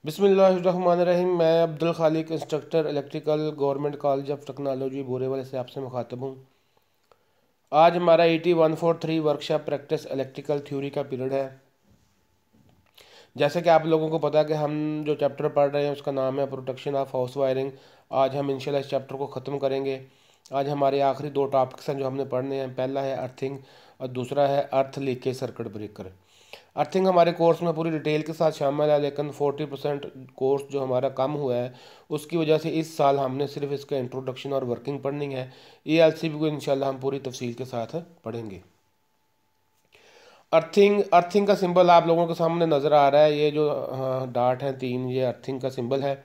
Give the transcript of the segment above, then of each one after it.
बिस्मिल्लाहिर्रहमानिर्रहीम। मैं Abdul Khaliq, instructor electrical, government college of technology Borewal से आपसे मुखातब हूँ। आज हमारा ET 143 workshop practice electrical theory का पीरियड है। जैसे कि आप लोगों को पता है कि हम जो चैप्टर पढ़ रहे हैं उसका नाम है प्रोटेक्शन ऑफ हाउस वायरिंग। आज हम इंशाल्लाह इस चैप्टर को ख़त्म करेंगे। आज हमारे आखिरी दो टॉपिक्स हैं जो हमने पढ़ने हैं। पहला है अर्थिंग और दूसरा है अर्थ लीकेज सर्किट ब्रेकर। अर्थिंग हमारे कोर्स में पूरी डिटेल के साथ शामिल है, लेकिन 40% कोर्स जो हमारा कम हुआ है उसकी वजह से इस साल हमने सिर्फ इसका इंट्रोडक्शन और वर्किंग पढ़नी है। ELCB को इंशाल्लाह हम पूरी तफसील के साथ पढ़ेंगे। अर्थिंग का सिंबल आप लोगों के सामने नज़र आ रहा है। ये जो डाट हैं तीन, ये अर्थिंग का सिंबल है।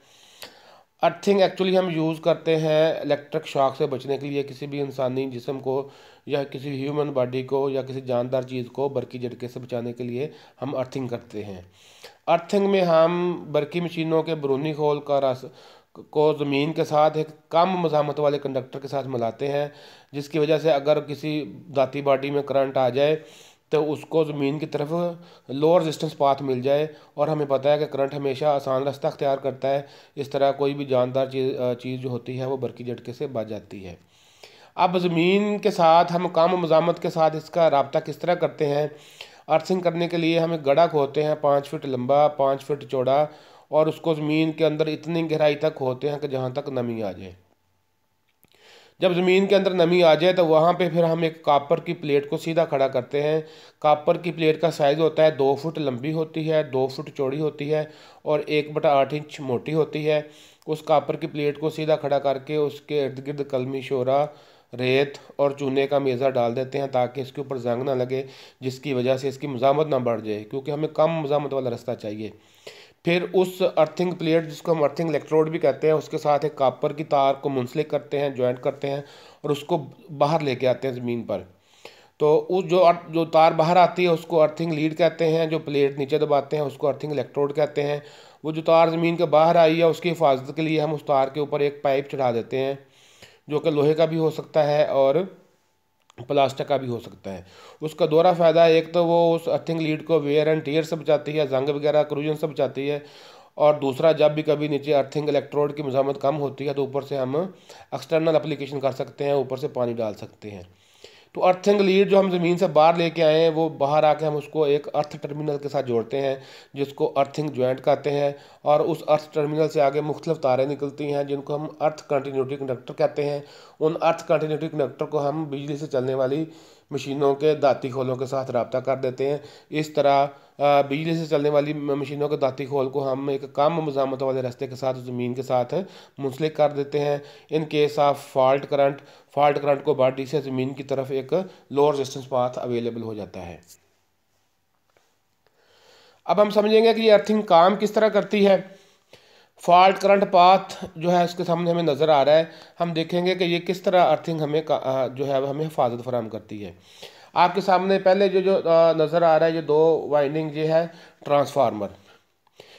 अर्थिंग एक्चुअली हम यूज़ करते हैं इलेक्ट्रिक शॉक से बचने के लिए। किसी भी इंसानी जिस्म को या किसी ह्यूमन बॉडी को या किसी जानदार चीज़ को बरकी झटके से बचाने के लिए हम अर्थिंग करते हैं। अर्थिंग में हम बरकी मशीनों के बैरूनी खोल का रस को ज़मीन के साथ एक कम मज़ामत वाले कंडक्टर के साथ मिलाते हैं, जिसकी वजह से अगर किसी दाती बॉडी में करंट आ जाए तो उसको ज़मीन की तरफ लोअर रेजिस्टेंस पाथ मिल जाए। और हमें पता है कि करंट हमेशा आसान रास्ता अख्तियार करता है। इस तरह कोई भी जानदार चीज़ जो होती है वो बरकी झटके से बच जाती है। अब ज़मीन के साथ हम कम मज़ामत के साथ इसका रब्ता किस तरह करते हैं। अर्थिंग करने के लिए हम एक गड्ढा खोदते हैं 5 फीट लंबा 5 फीट चौड़ा, और उसको ज़मीन के अंदर इतनी गहराई तक खोदते हैं कि जहाँ तक नमी आ जाए। जब ज़मीन के अंदर नमी आ जाए तो वहाँ पे फिर हम एक कापर की प्लेट को सीधा खड़ा करते हैं। कापर की प्लेट का साइज़ होता है 2 फुट लंबी होती है, 2 फुट चौड़ी होती है और 1/8 इंच मोटी होती है। उस कापर की प्लेट को सीधा खड़ा करके उसके इर्द गिर्द कलमी शोरा, रेत और चूने का मेज़ा डाल देते हैं ताकि इसके ऊपर जंग ना लगे, जिसकी वजह से इसकी मज़ामत ना बढ़ जाए, क्योंकि हमें कम मज़ामत वाला रास्ता चाहिए। फिर उस अर्थिंग प्लेट, जिसको हम अर्थिंग इलेक्ट्रोड भी कहते हैं, उसके साथ एक कापर की तार को मुंसलिक करते हैं, ज्वाइंट करते हैं और उसको बाहर लेके आते हैं ज़मीन पर। तो उस जो तार बाहर आती है उसको अर्थिंग लीड कहते हैं। जो प्लेट नीचे दबाते हैं उसको अर्थिंग इलेक्ट्रोड कहते हैं। वो जो तार ज़मीन के बाहर आई है उसकी हिफाजत के लिए हम उस तार के ऊपर एक पाइप चढ़ा देते हैं, जो कि लोहे का भी हो सकता है और प्लास्टिक का भी हो सकता है। उसका दोहरा फ़ायदा है, एक तो वो उस अर्थिंग लीड को वेयर एंड टियर से बचाती है, जंग वगैरह करोजन से बचाती है, और दूसरा जब भी कभी नीचे अर्थिंग इलेक्ट्रोड की मज़ामत कम होती है तो ऊपर से हम एक्सटर्नल एप्लीकेशन कर सकते हैं, ऊपर से पानी डाल सकते हैं। तो अर्थिंग लीड जो हम ज़मीन से बाहर लेके आए हैं वो बाहर आके हम उसको एक अर्थ टर्मिनल के साथ जोड़ते हैं, जिसको अर्थिंग जॉइंट कहते हैं। और उस अर्थ टर्मिनल से आगे मुख्तलिफ तारें निकलती हैं जिनको हम अर्थ कंटिन्यूटी कंडक्टर कहते हैं। उन अर्थ कंटिन्यूटी कंडक्टर को हम बिजली से चलने वाली मशीनों के दाती खोलों के साथ रब्ता कर देते हैं। इस तरह बिजली से चलने वाली मशीनों के दाती खोल को हम एक कम मज़ामत वाले रास्ते के साथ ज़मीन के साथ मुंसलिक कर देते हैं। In case of fault current को बॉडी से ज़मीन की तरफ एक लोअर रेजिस्टेंस पाथ अवेलेबल हो जाता है। अब हम समझेंगे कि ये अर्थिंग काम किस तरह करती है। फॉल्ट करंट पाथ जो है इसके सामने हमें नज़र आ रहा है। हम देखेंगे कि ये किस तरह अर्थिंग हमें जो है हमें हिफाजत फराहम करती है। आपके सामने पहले जो जो नज़र आ रहा है, ये दो वाइंडिंग ये है ट्रांसफार्मर।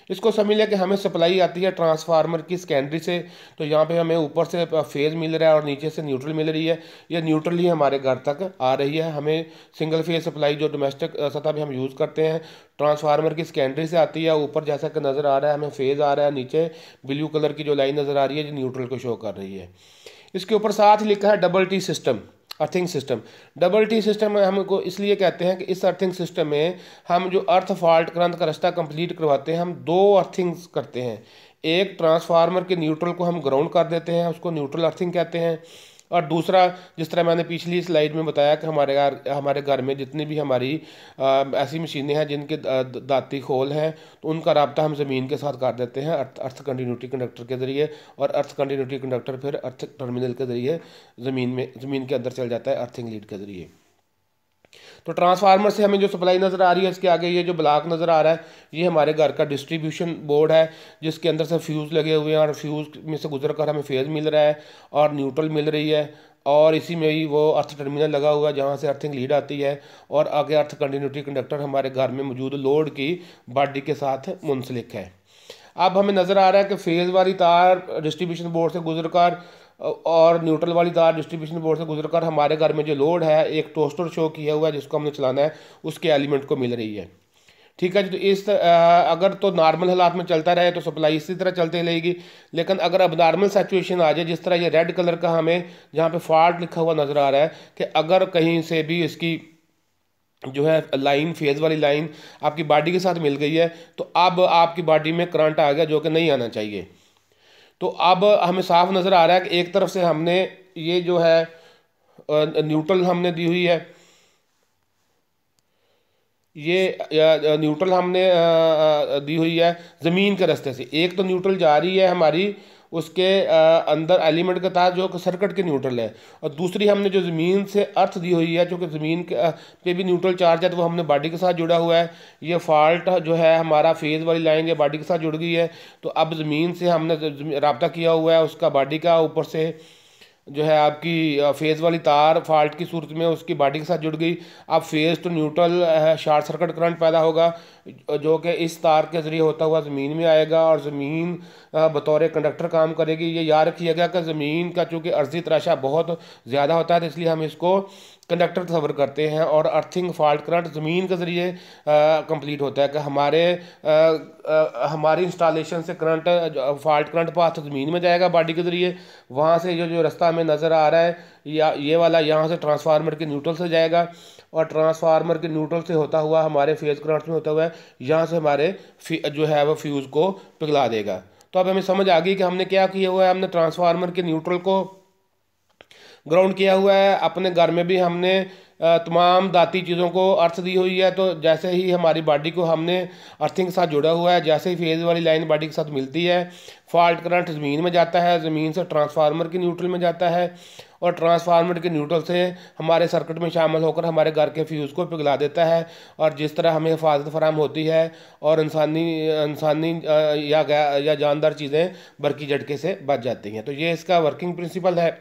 इसको समझ लें कि हमें सप्लाई आती है ट्रांसफार्मर की सेकेंडरी से। तो यहाँ पे हमें ऊपर से फेज़ मिल रहा है और नीचे से न्यूट्रल मिल रही है। ये न्यूट्रल ही हमारे घर तक आ रही है। हमें सिंगल फेज सप्लाई जो डोमेस्टिक सतह पे हम यूज़ करते हैं ट्रांसफार्मर की सेकेंडरी से आती है। ऊपर जैसा कि नज़र आ रहा है हमें फेज़ आ रहा है, नीचे ब्लू कलर की जो लाइन नज़र आ रही है जो न्यूट्रल को शो कर रही है। इसके ऊपर साथ ही लिखा है double T system, earthing system. Double T system हमको इसलिए कहते हैं कि इस अर्थिंग सिस्टम में हम जो अर्थ फॉल्ट करंट का रास्ता कंप्लीट करवाते हैं, हम दो अर्थिंग्स करते हैं। एक ट्रांसफार्मर के न्यूट्रल को हम ग्राउंड कर देते हैं, उसको न्यूट्रल अर्थिंग कहते हैं। और दूसरा, जिस तरह मैंने पिछली स्लाइड में बताया कि हमारे घर में जितनी भी हमारी ऐसी मशीनें हैं जिनके दाती खोल हैं, तो उनका रब्ता हम ज़मीन के साथ कर देते हैं अर्थ कंटिन्यूटी कंडक्टर के ज़रिए। और अर्थ कंटिन्यूटी कंडक्टर फिर अर्थ टर्मिनल के ज़रिए ज़मीन के अंदर चल जाता है अर्थिंग लीड के ज़रिए। तो ट्रांसफार्मर से हमें जो सप्लाई नज़र आ रही है, इसके आगे ये जो ब्लॉक नज़र आ रहा है, ये हमारे घर का डिस्ट्रीब्यूशन बोर्ड है, जिसके अंदर से फ्यूज़ लगे हुए हैं और फ्यूज़ में से गुजर कर हमें फेज़ मिल रहा है और न्यूट्रल मिल रही है। और इसी में ही वो अर्थ टर्मिनल लगा हुआ है जहाँ से अर्थिंग लीड आती है। और आगे अर्थ कंटिन्यूटी कंडक्टर हमारे घर में मौजूद लोड की बॉडी के साथ मुंसलिक है। अब हमें नज़र आ रहा है कि फेज़ वाली तार डिस्ट्रीब्यूशन बोर्ड से गुजरकर और न्यूट्रल वाली तार डिस्ट्रीब्यूशन बोर्ड से गुजरकर हमारे घर में जो लोड है, एक टोस्टर शो किया हुआ है जिसको हमने चलाना है, उसके एलिमेंट को मिल रही है। ठीक है जी। तो अगर तो नॉर्मल हालात में चलता रहे तो सप्लाई इसी तरह चलती रहेगी, लेकिन अगर अब नॉर्मल सिचुएशन आ जाए, जिस तरह ये रेड कलर का हमें जहाँ पे फॉल्ट लिखा हुआ नज़र आ रहा है कि अगर कहीं से भी इसकी जो है लाइन, फेज वाली लाइन आपकी बॉडी के साथ मिल गई है, तो अब आपकी बॉडी में करंट आ गया जो कि नहीं आना चाहिए। तो अब हमें साफ नज़र आ रहा है कि एक तरफ से हमने ये जो है न्यूट्रल हमने दी हुई है, ये न्यूट्रल हमने दी हुई है ज़मीन के रास्ते से। एक तो न्यूट्रल जा रही है हमारी उसके अंदर एलिमेंट के तहत जो कि सर्किट के न्यूट्रल है, और दूसरी हमने जो ज़मीन से अर्थ दी हुई है, जो कि ज़मीन के पे भी न्यूट्रल चार्ज है, तो वो हमने बॉडी के साथ जुड़ा हुआ है। ये फॉल्ट जो है हमारा फेज़ वाली लाइन ये बॉडी के साथ जुड़ गई है। तो अब ज़मीन से हमने रब्ता किया हुआ है उसका बॉडी का, ऊपर से जो है आपकी फेज़ वाली तार फॉल्ट की सूरत में उसकी बॉडी के साथ जुड़ गई। अब phase two neutral short circuit current पैदा होगा जो कि इस तार के ज़रिए होता हुआ ज़मीन में आएगा, और ज़मीन बतौर कंडक्टर काम करेगी। ये याद रखिएगा कि ज़मीन का चूँकि अर्जी तराशा बहुत ज़्यादा होता है, तो इसलिए हम इसको कंडक्टर तस्वर करते हैं, और अर्थिंग फॉल्ट करंट ज़मीन के ज़रिए कंप्लीट होता है कि हमारी इंस्टॉलेशन से करंट फॉल्ट करंट पास ज़मीन में जाएगा बॉडी के ज़रिए। वहाँ से जो जो रास्ता हमें नज़र आ रहा है या ये वाला, यहाँ से ट्रांसफार्मर के न्यूट्रल से जाएगा, और ट्रांसफार्मर के न्यूट्रल से होता हुआ हमारे फेज़ करंट में होता हुआ है यहाँ से हमारे जो है वो फ्यूज़ को पिघला देगा। तो अब हमें समझ आ गई कि हमने क्या किया हुआ है। हमने ट्रांसफार्मर के न्यूट्रल को ग्राउंड किया हुआ है। अपने घर में भी हमने तमाम दाती चीज़ों को अर्थ दी हुई है। तो जैसे ही हमारी बॉडी को हमने अर्थिंग के साथ जुड़ा हुआ है, जैसे ही फेज़ वाली लाइन बॉडी के साथ मिलती है, फॉल्ट करंट ज़मीन में जाता है, ज़मीन से ट्रांसफार्मर के न्यूट्रल में जाता है, और ट्रांसफार्मर के न्यूट्रल से हमारे सर्किट में शामिल होकर हमारे घर के फ्यूज़ को पिघला देता है। और जिस तरह हमें हिफाजत फराहम होती है और इंसानी या जानदार चीज़ें बरकी झटके से बच जाती हैं। तो ये इसका वर्किंग प्रिंसिपल है।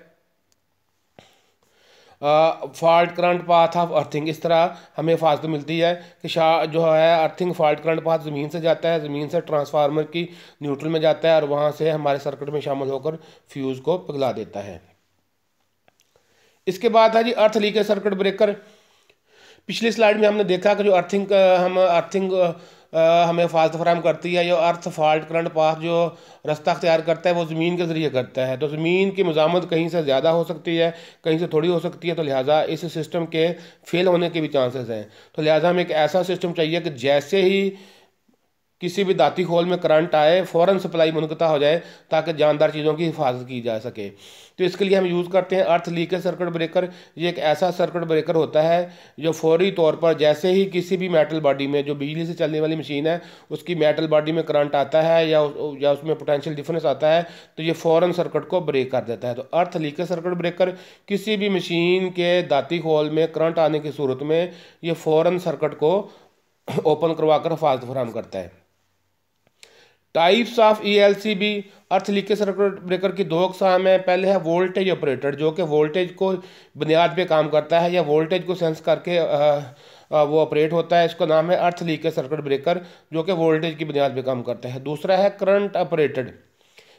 Fault current path of earthing, इस तरह हमें हिफाजत मिलती है कि जो है अर्थिंग फॉल्ट करंट पाथ ज़मीन से जाता है, ज़मीन से ट्रांसफार्मर की न्यूट्रल में जाता है, और वहाँ से हमारे सर्किट में शामिल होकर फ्यूज़ को पिघला देता है। इसके बाद है जी अर्थ लीकेज सर्किट ब्रेकर। पिछली स्लाइड में हमने देखा कि जो अर्थिंग हमें हिफाजत फराहम करती है, जो अर्थ फॉल्ट करंट पाथ जो रास्ता अख्तियार करता है वो ज़मीन के ज़रिए करता है। तो ज़मीन की मज़ामत कहीं से ज़्यादा हो सकती है, कहीं से थोड़ी हो सकती है, तो लिहाजा इस सिस्टम के फेल होने के भी चांसेस हैं। तो लिहाजा हमें एक ऐसा सिस्टम चाहिए कि जैसे ही किसी भी दाती खोल में करंट आए फ़ौरन सप्लाई मुनक़ता हो जाए, ताकि जानदार चीज़ों की हिफाजत की जा सके। तो इसके लिए हम यूज़ करते हैं अर्थ लीकेज सर्किट ब्रेकर। ये एक ऐसा सर्किट ब्रेकर होता है जो फौरी तौर पर जैसे ही किसी भी मेटल बॉडी में, जो बिजली से चलने वाली मशीन है, उसकी मेटल बॉडी में करंट आता है या उसमें पोटेंशियल डिफरेंस आता है, तो ये फ़ौरन सर्किट को ब्रेक कर देता है। तो अर्थ लीकेज सर्किट ब्रेकर किसी भी मशीन के दाती खोल में करंट आने की सूरत में ये फ़ौरन सर्किट को ओपन करवा कर हिफाजत फराहम करता है। Types of ELCB earth leakage circuit breaker की दो अक़साम है। पहले है वोल्टेज ऑपरेटर, जो कि वोल्टेज को बुनियाद पे काम करता है या वोल्टेज को सेंस करके वो ऑपरेट होता है। इसका नाम है अर्थ लीकेज सर्किट ब्रेकर, जो कि वोल्टेज की बुनियाद पे काम करता है। दूसरा है करंट ऑपरेटेड,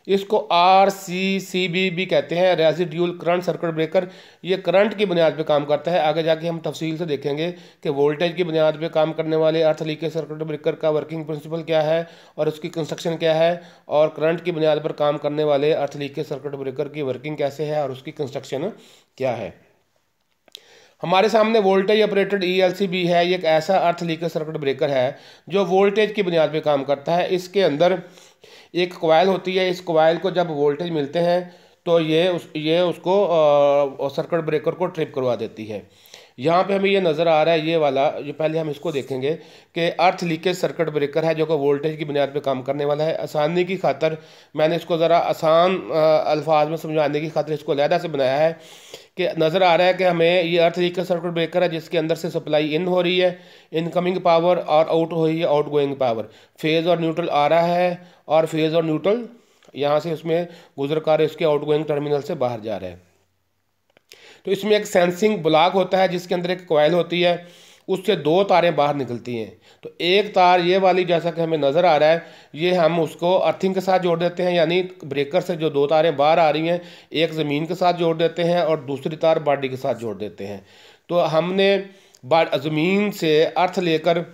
इसको RCCB भी कहते हैं, रेजिड्यूल करंट सर्किट ब्रेकर। ये करंट की बुनियाद पे काम करता है। आगे जाके हम तफसील से देखेंगे कि वोल्टेज की बुनियाद पे काम करने वाले अर्थ लीकेज सर्किट ब्रेकर का वर्किंग प्रिंसिपल क्या है और उसकी कंस्ट्रक्शन क्या है, और करंट की बुनियाद पर काम करने वाले अर्थ लीकेज सर्किट ब्रेकर की वर्किंग कैसे है और उसकी कंस्ट्रक्शन क्या है। हमारे सामने वोल्टेज ऑपरेटेड ELCB है। ये एक ऐसा अर्थ लीकेज सर्किट ब्रेकर है जो वोल्टेज की बुनियाद पे काम करता है। इसके अंदर एक कॉइल होती है। इस कॉइल को जब वोल्टेज मिलते हैं तो ये उसको सर्किट ब्रेकर को ट्रिप करवा देती है। यहाँ पे हमें ये नज़र आ रहा है, ये वाला, ये पहले हम इसको देखेंगे कि अर्थ लीकेज सर्किट ब्रेकर है जो कि वोल्टेज की बुनियाद पे काम करने वाला है। आसानी की खातर मैंने इसको ज़रा आसान अल्फाज में समझाने की खातिर इसको अलहदा से बनाया है कि नज़र आ रहा है कि हमें ये अर्थ लीकेज सर्किट ब्रेकर है जिसके अंदर से सप्लाई इन हो रही है, इनकमिंग पावर, और आउट हो रही है, आउट गोइंग पावर। फेज़ और न्यूट्रल आ रहा है और फेज़ और न्यूट्रल यहाँ से उसमें गुजर कर इसके आउट गोइंग टर्मिनल से बाहर जा रहा है। तो इसमें एक सेंसिंग ब्लॉक होता है जिसके अंदर एक कॉइल होती है, उससे दो तारें बाहर निकलती हैं। तो एक तार ये वाली जैसा कि हमें नज़र आ रहा है, ये हम उसको अर्थिंग के साथ जोड़ देते हैं, यानी ब्रेकर से जो दो तारें बाहर आ रही हैं एक ज़मीन के साथ जोड़ देते हैं और दूसरी तार बॉडी के साथ जोड़ देते हैं। तो हमने ज़मीन से अर्थ लेकर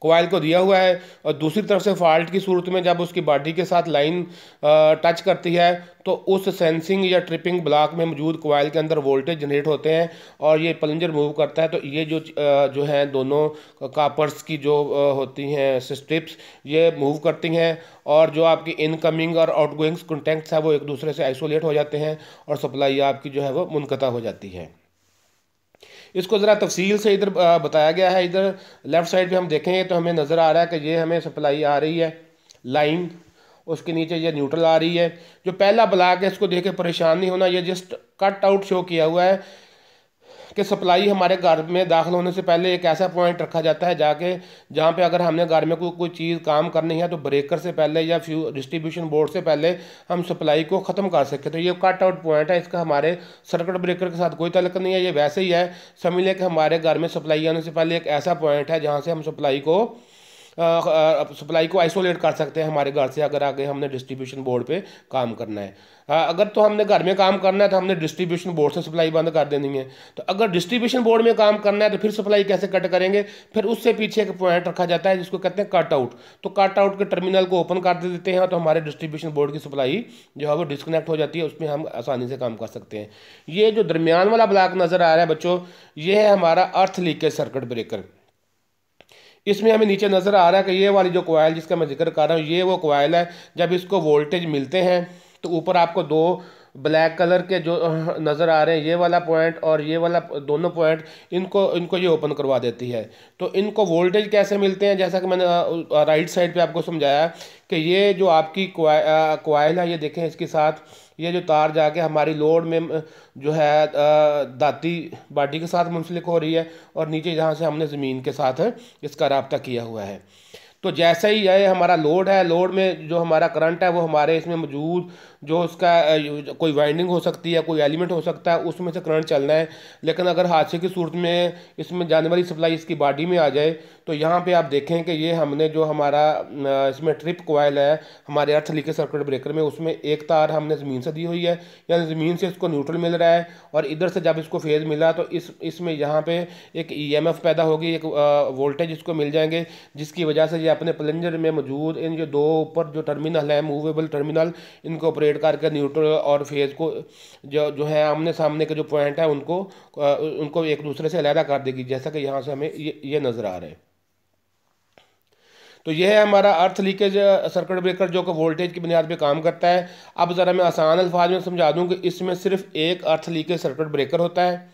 कोयल को दिया हुआ है, और दूसरी तरफ से फॉल्ट की सूरत में जब उसकी बॉडी के साथ लाइन टच करती है तो उस सेंसिंग या ट्रिपिंग ब्लॉक में मौजूद कोयल के अंदर वोल्टेज जनरेट होते हैं और ये प्लंजर मूव करता है। तो ये जो है दोनों कापर्स की जो होती हैं स्ट्रिप्स, ये मूव करती हैं और जो आपकी इनकमिंग और आउटगोइंग कॉन्टैक्ट्स है वो एक दूसरे से आइसोलेट हो जाते हैं और सप्लाई आपकी जो है वो मुनक़ता हो जाती है। इसको ज़रा तफसील से इधर बताया गया है। इधर लेफ़्ट साइड पे हम देखेंगे तो हमें नज़र आ रहा है कि ये हमें सप्लाई आ रही है लाइन, उसके नीचे ये न्यूट्रल आ रही है। जो पहला ब्लॉक है इसको देख के परेशान नहीं होना, ये जस्ट कट आउट शो किया हुआ है कि सप्लाई हमारे घर में दाखिल होने से पहले एक ऐसा पॉइंट रखा जाता है जाके जहाँ पे अगर हमने घर में कोई चीज़ काम करनी है तो ब्रेकर से पहले या डिस्ट्रीब्यूशन बोर्ड से पहले हम सप्लाई को ख़त्म कर सकें। तो ये कट आउट पॉइंट है, इसका हमारे सर्किट ब्रेकर के साथ कोई ताल्लुक नहीं है। ये वैसे ही है, समझ लें कि हमारे घर में सप्लाई आने से पहले एक ऐसा पॉइंट है जहाँ से हम सप्लाई को आइसोलेट कर सकते हैं हमारे घर से, अगर आगे हमने डिस्ट्रीब्यूशन बोर्ड पे काम करना है। अगर तो हमने घर में काम करना है तो हमने डिस्ट्रीब्यूशन बोर्ड से सप्लाई बंद कर देनी है। तो अगर डिस्ट्रीब्यूशन बोर्ड में काम करना है तो फिर सप्लाई कैसे कट करेंगे, फिर उससे पीछे एक पॉइंट रखा जाता है जिसको कहते हैं कट आउट। तो कट आउट के टर्मिनल को ओपन कर देते हैं तो हमारे डिस्ट्रीब्यूशन बोर्ड की सप्लाई जो है वो डिस्कनेक्ट हो जाती है, उसमें हम आसानी से काम कर सकते हैं। ये जो दरमियान वाला ब्लॉक नज़र आ रहा है बच्चों, ये है हमारा अर्थ लीकेज सर्किट ब्रेकर। इसमें हमें नीचे नज़र आ रहा है कि ये वाली जो कोयल जिसका मैं जिक्र कर रहा हूँ, ये वो कोयल है। जब इसको वोल्टेज मिलते हैं तो ऊपर आपको दो ब्लैक कलर के जो नज़र आ रहे हैं, ये वाला पॉइंट और ये वाला दोनों पॉइंट, इनको ये ओपन करवा देती है। तो इनको वोल्टेज कैसे मिलते हैं, जैसा कि मैंने राइट साइड पे आपको समझाया कि ये जो आपकी कोयल है, ये देखें इसके साथ ये जो तार जाके हमारी लोड में जो है दाती बॉडी के साथ मुंसलिक हो रही है और नीचे जहाँ से हमने ज़मीन के साथ इसका रब्ता किया हुआ है। तो जैसे ही यह हमारा लोड है, लोड में जो हमारा करंट है वो हमारे इसमें मौजूद जो उसका कोई वाइंडिंग हो सकती है, कोई एलिमेंट हो सकता है, उसमें से करंट चलना है। लेकिन अगर हादसे की सूरत में इसमें जाने वाली सप्लाई इसकी बॉडी में आ जाए तो यहाँ पे आप देखें कि ये हमने जो हमारा इसमें ट्रिप कोयल है हमारे अर्थ लीकेज सर्किट ब्रेकर में, उसमें एक तार हमने ज़मीन से दी हुई है, यानी ज़मीन से इसको न्यूट्रल मिल रहा है और इधर से जब इसको फेज़ मिला तो इसमें यहाँ पे एक EMF पैदा होगी, एक वोल्टेज इसको मिल जाएंगे, जिसकी वजह से ये अपने प्लंजर में मौजूद इन जो दो ऊपर जो टर्मिनल है मूवेबल टर्मिनल, इनको ऑपरेट करके न्यूट्रल और फेज को जो है आमने सामने के जो पॉइंट है उनको एक दूसरे से अलग कर देगी, जैसा कि यहाँ से हमें ये नज़र आ रहा है। तो यह है हमारा अर्थ लीकेज सर्किट ब्रेकर जो कि वोल्टेज की बुनियाद पे काम करता है। अब ज़रा मैं आसान अल्फाज में समझा दूँ कि इसमें सिर्फ एक अर्थ लीकेज सर्किट ब्रेकर होता है,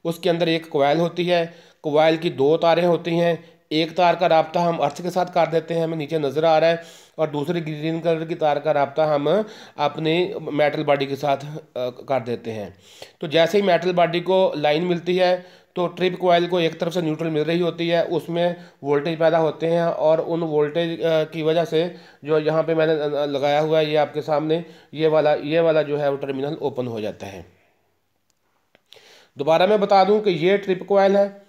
उसके अंदर एक कोयल होती है, कोयल की दो तारें होती हैं, एक तार का राब्ता हम अर्थ के साथ कर देते हैं, हमें नीचे नज़र आ रहा है, और दूसरी ग्रीन कलर की तार का राब्ता हम अपनी मेटल बॉडी के साथ कर देते हैं। तो जैसे ही मेटल बॉडी को लाइन मिलती है तो ट्रिप कोयल को एक तरफ से न्यूट्रल मिल रही होती है, उसमें वोल्टेज पैदा होते हैं और उन वोल्टेज की वजह से जो यहाँ पे मैंने लगाया हुआ है ये आपके सामने ये वाला जो है वो टर्मिनल ओपन हो जाता है। दोबारा मैं बता दूं कि ये ट्रिप कोयल है,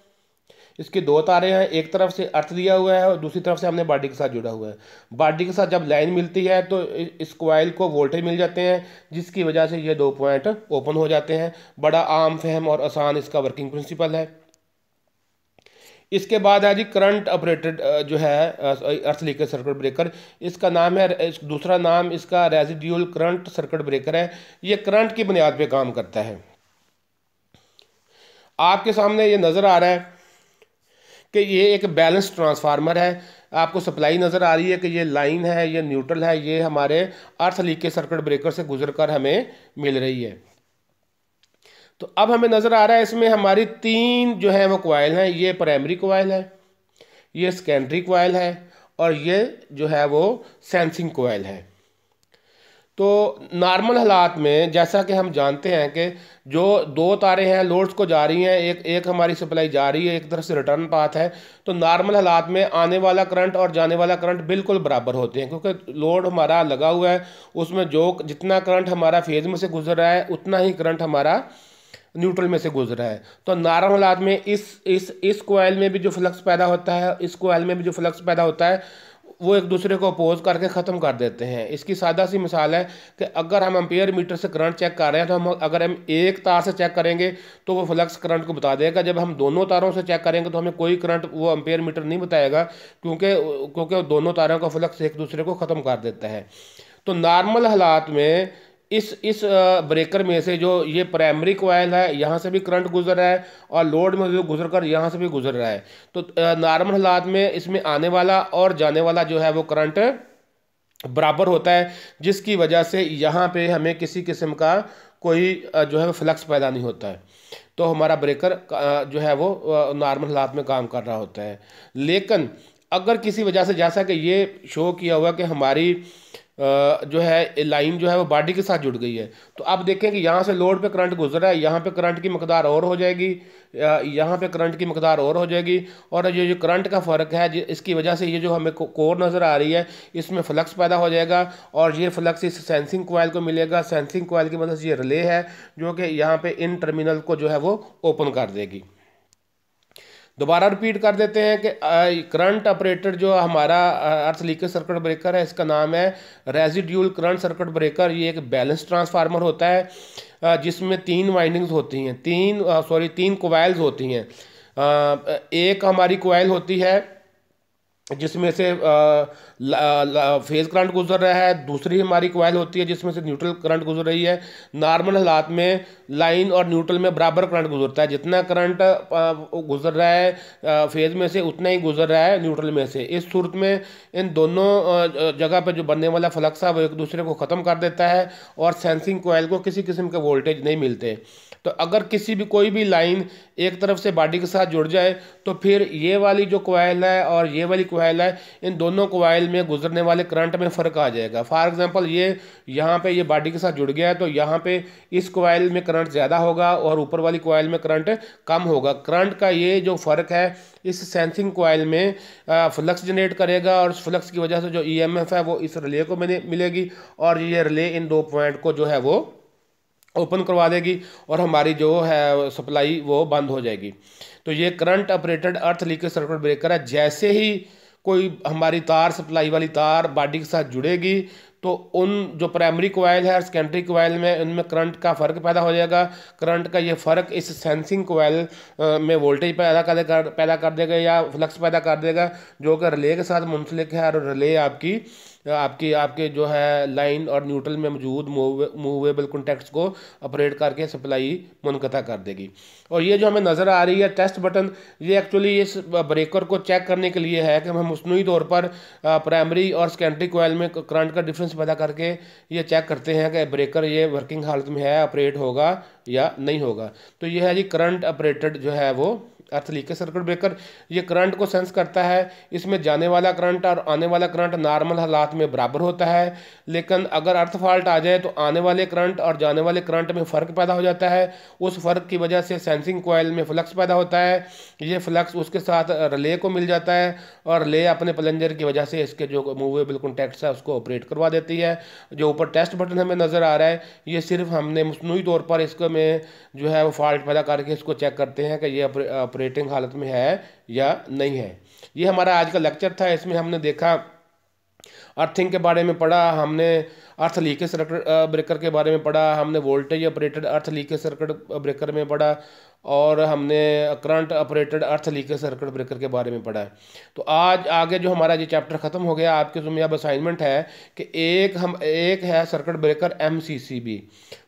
इसकी दो तारें हैं, एक तरफ से अर्थ दिया हुआ है और दूसरी तरफ से हमने बॉडी के साथ जुड़ा हुआ है। बॉडी के साथ जब लाइन मिलती है तो इस कोयल को वोल्टेज मिल जाते हैं, जिसकी वजह से ये दो पॉइंट ओपन हो जाते हैं। बड़ा आम फहम और आसान इसका वर्किंग प्रिंसिपल है। इसके बाद है जी करंट ऑपरेटेड जो है अर्थ लीकेज सर्किट ब्रेकर, इसका नाम है, दूसरा नाम इसका रेजिड्यूल करंट सर्किट ब्रेकर है। ये करंट की बुनियाद पे काम करता है। आपके सामने ये नज़र आ रहा है कि ये एक बैलेंस ट्रांसफार्मर है, आपको सप्लाई नज़र आ रही है कि ये लाइन है, ये न्यूट्रल है, ये हमारे अर्थ लीकेज सर्किट ब्रेकर से गुजरकर हमें मिल रही है। तो अब हमें नज़र आ रहा है इसमें हमारी तीन जो है वो कोयल हैं, ये प्राइमरी कोयल है, ये सेकेंडरी कोयल है और ये जो है वो सेंसिंग कोयल है। तो नॉर्मल हालात में जैसा कि हम जानते हैं कि जो दो तारें हैं लोड्स को जा रही हैं, एक हमारी सप्लाई जा रही है, एक तरफ से रिटर्न पाथ है, तो नॉर्मल हालात में आने वाला करंट और जाने वाला करंट बिल्कुल बराबर होते हैं, क्योंकि लोड हमारा लगा हुआ है, उसमें जो जितना करंट हमारा फेज में से गुजर रहा है उतना ही करंट हमारा न्यूट्रल में से गुजर रहा है। तो नॉर्मल हालात में इस कोयल में भी जो फ्लक्स पैदा होता है, इस कोयल में भी जो फ्लक्स पैदा होता है, वो एक दूसरे को अपोज करके ख़त्म कर देते हैं। इसकी सादा सी मिसाल है कि अगर हम एम्पेयर मीटर से करंट चेक कर रहे हैं तो अगर हम एक तार से चेक करेंगे तो वो फ्लक्स करंट को बता देगा। जब हम दोनों तारों से चेक करेंगे तो हमें कोई करंट वो एम्पेयर मीटर नहीं बताएगा, क्योंकि क्योंकि दोनों तारों का फ्लक्स एक दूसरे को ख़त्म कर देता है। तो नॉर्मल हालात में इस ब्रेकर में से जो ये प्राइमरी कॉइल है, यहाँ से भी करंट गुजर रहा है और लोड में जो गुजर कर यहाँ से भी गुजर रहा है। तो नॉर्मल हालात में इसमें आने वाला और जाने वाला जो है वो करंट बराबर होता है, जिसकी वजह से यहाँ पे हमें किसी किस्म का कोई जो है फ्लक्स पैदा नहीं होता है। तो हमारा ब्रेकर जो है वो नॉर्मल हालात में काम कर रहा होता है। लेकिन अगर किसी वजह से, जैसा कि ये शो किया हुआ कि हमारी जो है लाइन जो है वो बॉडी के साथ जुड़ गई है, तो आप देखें कि यहाँ से लोड पे करंट गुजर रहा है, यहाँ पे करंट की मकदार और हो जाएगी, यहाँ पे करंट की मकदार और हो जाएगी, और ये जो करंट का फ़र्क है इसकी वजह से ये जो हमें कोर नज़र आ रही है इसमें फ्लक्स पैदा हो जाएगा, और ये फ्लक्स इस सेंसिंग कॉइल को मिलेगा। सेंसिंग कॉइल की मदद से ये रिले है जो कि यहाँ पे इन टर्मिनल को जो है वो ओपन कर देगी। दोबारा रिपीट कर देते हैं कि करंट ऑपरेटेड जो हमारा अर्थ लीकेज सर्किट ब्रेकर है, इसका नाम है रेजिड्यूल करंट सर्किट ब्रेकर। ये एक बैलेंस ट्रांसफार्मर होता है जिसमें तीन वाइंडिंग्स होती हैं, तीन कोवाइल्स होती हैं। एक हमारी कोवाइल होती है जिसमें से फेज करंट गुजर रहा है, दूसरी हमारी कॉइल होती है जिसमें से न्यूट्रल करंट गुजर रही है। नॉर्मल हालात में लाइन और न्यूट्रल में बराबर करंट गुजरता है, जितना करंट गुजर रहा है फेज में से उतना ही गुजर रहा है न्यूट्रल में से। इस सूरत में इन दोनों जगह पर जो बनने वाला फ्लक्स है वो एक दूसरे को ख़त्म कर देता है और सेंसिंग कॉइल को किसी किस्म के वोल्टेज नहीं मिलते। तो अगर कोई भी लाइन एक तरफ से बॉडी के साथ जुड़ जाए तो फिर ये वाली जो कॉइल है और ये वाली कॉइल है, इन दोनों कॉइल में गुजरने वाले करंट में फ़र्क आ जाएगा। फॉर एग्जांपल ये यहाँ पे ये बॉडी के साथ जुड़ गया है तो यहाँ पे इस कॉइल में करंट ज़्यादा होगा और ऊपर वाली कॉइल में करंट कम होगा। करंट का ये जो फ़र्क है इस सेंसिंग कॉइल में फ्लक्स जनरेट करेगा, और उस फ्लक्स की वजह से जो ईएमएफ है वो इस रिले को मिलेगी, और ये रिले इन दो पॉइंट को जो है वो ओपन करवा देगी और हमारी जो है सप्लाई वो बंद हो जाएगी। तो ये करंट ऑपरेटेड अर्थ लीकेज सर्किट ब्रेकर है। जैसे ही कोई हमारी तार, सप्लाई वाली तार बॉडी के साथ जुड़ेगी तो उन जो प्राइमरी कोइल है और सेकेंडरी कोइल में उनमें करंट का फ़र्क पैदा हो जाएगा। करंट का ये फ़र्क इस सेंसिंग कोइल में वोल्टेज पैदा कर देगा या फ्लक्स पैदा कर देगा, जो कि रिले के साथ मुंसलिक है, और रिले आपके जो है लाइन और न्यूट्रल में मौजूद मूवेबल कॉन्टैक्ट्स को ऑपरेट करके सप्लाई मुनक़ता कर देगी। और ये जो हमें नज़र आ रही है टेस्ट बटन, ये एक्चुअली इस ब्रेकर को चेक करने के लिए है कि हम मसनूई तौर पर प्राइमरी और सेकेंडरी कोइल में करंट का डिफरेंस पैदा करके ये चेक करते हैं कि ब्रेकर ये वर्किंग हालत में है, ऑपरेट होगा या नहीं होगा। तो ये है जी करंट ऑपरेटेड जो है वो अर्थ लीकेज सर्किट ब्रेकर। ये करंट को सेंस करता है, इसमें जाने वाला करंट और आने वाला करंट नॉर्मल हालात में बराबर होता है, लेकिन अगर अर्थ फॉल्ट आ जाए तो आने वाले करंट और जाने वाले करंट में फ़र्क पैदा हो जाता है। उस फ़र्क की वजह से सेंसिंग कॉइल में फ्लक्स पैदा होता है, ये फ्लक्स उसके साथ रिले को मिल जाता है, और रिले अपने प्लंजर की वजह से इसके जो मूवेबल कॉन्टैक्ट्स है उसको ऑपरेट करवा देती है। जो ऊपर टेस्ट बटन हमें नज़र आ रहा है ये सिर्फ हमने मसनूई तौर पर इसको में जो है वो फॉल्ट पैदा करके इसको चेक करते हैं कि ये ऑपरेटिंग हालत में है या नहीं है। ये हमारा आज का लेक्चर था। इसमें हमने देखा अर्थिंग के बारे में पढ़ा, हमने अर्थ लीकेज सर्किट ब्रेकर के बारे में पढ़ा, हमने वोल्टेज ऑपरेटेड अर्थ लीकेज सर्किट ब्रेकर में पढ़ा, और हमने करंट ऑपरेटेड अर्थ लीकेज सर्किट ब्रेकर के बारे में पढ़ा है। तो आज आगे जो हमारा ये चैप्टर ख़त्म हो गया, आपके ज़िम्मे अब असाइनमेंट है कि एक है circuit breaker MCCB,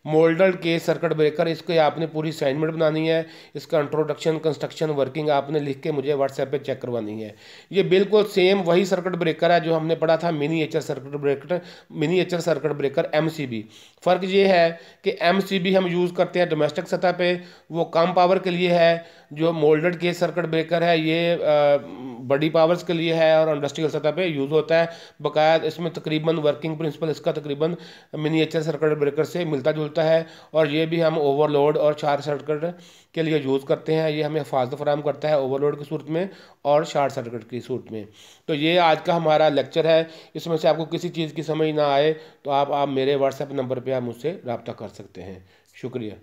moulded case circuit breaker. इसके आपने पूरी असाइनमेंट बनानी है, इसका इंट्रोडक्शन, कंस्ट्रक्शन, वर्किंग आपने लिख के मुझे व्हाट्सएप पे चेक करवानी है। ये बिल्कुल सेम वही सर्किट ब्रेकर है जो हमने पढ़ा था मिनीएचर सर्किट ब्रेकर MCB। फ़र्क ये है कि MCB हम यूज़ करते हैं डोमेस्टिक सतह पे, वो कम पावर के लिए है। जो मोल्डेड केस सर्किट ब्रेकर है ये बड़ी पावर्स के लिए है और इंडस्ट्रियल सतह पे यूज़ होता है। बकाया इसमें तकरीबन वर्किंग प्रिंसिपल इसका तकरीबन मिनीएचर सर्किट ब्रेकर से मिलता जुलता है, और ये भी हम ओवरलोड और शॉर्ट सर्किट के लिए यूज़ करते हैं। ये हमें हिफाजत फराहम करता है ओवरलोड की सूरत में और शॉर्ट सर्किट की सूरत में। तो ये आज का हमारा लेक्चर है। इसमें से आपको किसी चीज़ की समझ ना आए तो आप मेरे व्हाट्सएप नंबर पर आप मुझसे रब्ता कर सकते हैं। शुक्रिया।